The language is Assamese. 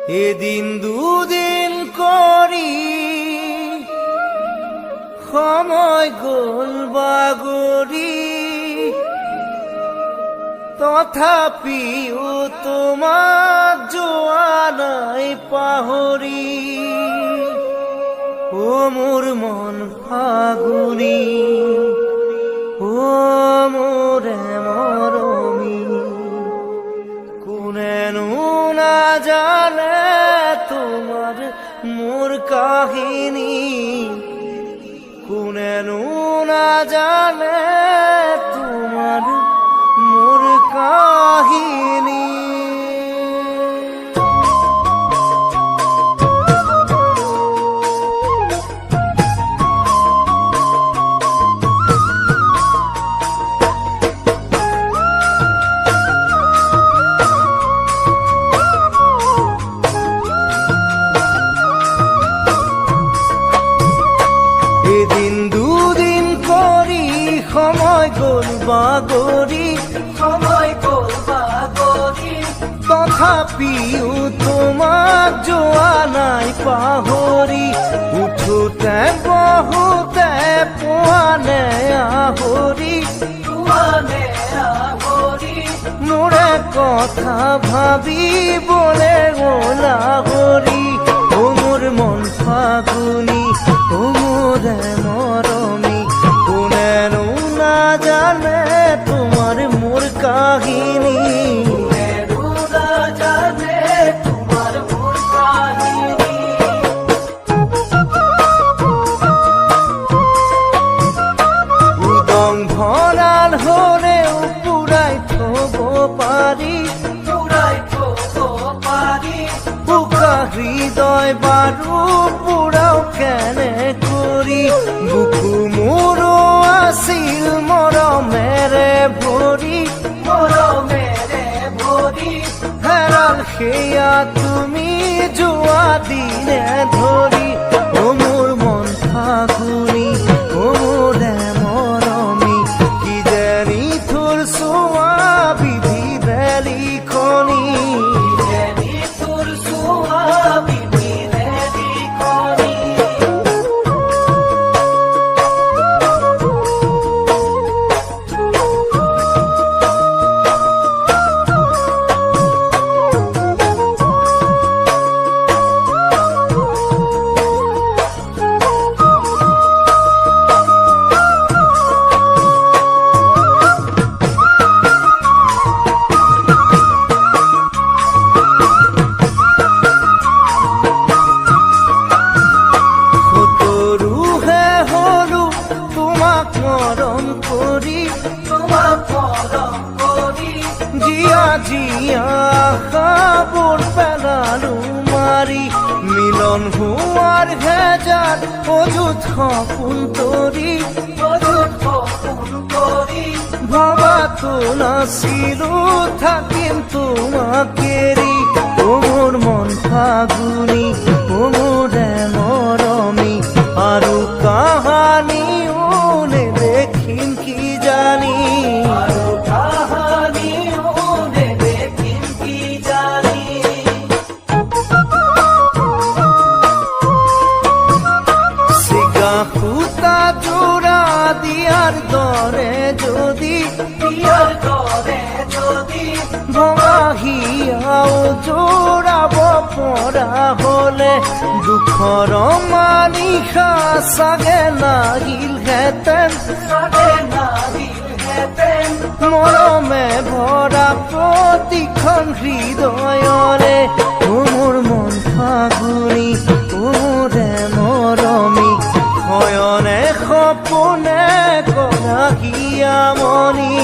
এদিন দুদিন কৰি সময় গল বাগৰি, তথাপিও তোমাক যোৱা নাই পাহৰি। ও মোৰ মন ফাগুনি, ও মোৰে মৰমী, কোনেনো নাজানে তোমাৰ মোৰ কাহিনী, কোনেনো নাজানে তোমাৰ মোৰ কাহিনী। এদিন দুদিন কৰি সময় গল বাগৰি, তথাপিও তোমাক যোৱা নাই পাহৰি। উঠোতে বহুতে পোৱানে আহৰি, মোৰে কথা ভাবিবলে গলাহৰি। ও মোৰ মন ফাগুনি, ও মোৰে মৰমী, কোনেনো নাজানে তোমাৰ মোৰ কাহিনী, উদং ভৰাল হলেও পুৰাই থব পাৰি, বুকা হৃদয় বাৰু পুৰাও কেনে কৰি। বুকু মোৰো আছিল মৰমেৰে ভৰি, হেৰাল সেয়া তুমি যোৱা দিনে ধৰি। ও মোৰ মন ফাগুনি, ও মোৰে মৰমী, কি জানি তোৰ চোৱা বিধি বেলিখনি, মৰম কৰি জিয়া জিয়া আশাবোৰ পেলালো মাৰি। মিলন হোৱাৰ হেজাৰ অযুত সপোন তৰি, ভবাতো নাছিলো থাকিম তোমাক এৰি। ও মোৰ মন ফাগুনি, ও মোৰে মৰমী, আৰু কাহানিও নেদেখিম কি জানি, চিগা সূতা জোৰা দিয়াৰ দৰে যদি, ভঙা হিয়াও জোৰাব পৰা হলে, দুখৰ মানিশা চাগে নাহিলহেঁতেন, মৰমে ভৰা প্ৰতিখন হৃদয়ৰে। ও মোৰ মন ফাগুনি, ও মোৰে মৰমী, শয়নে সপোনে কৰা হিয়া মনি,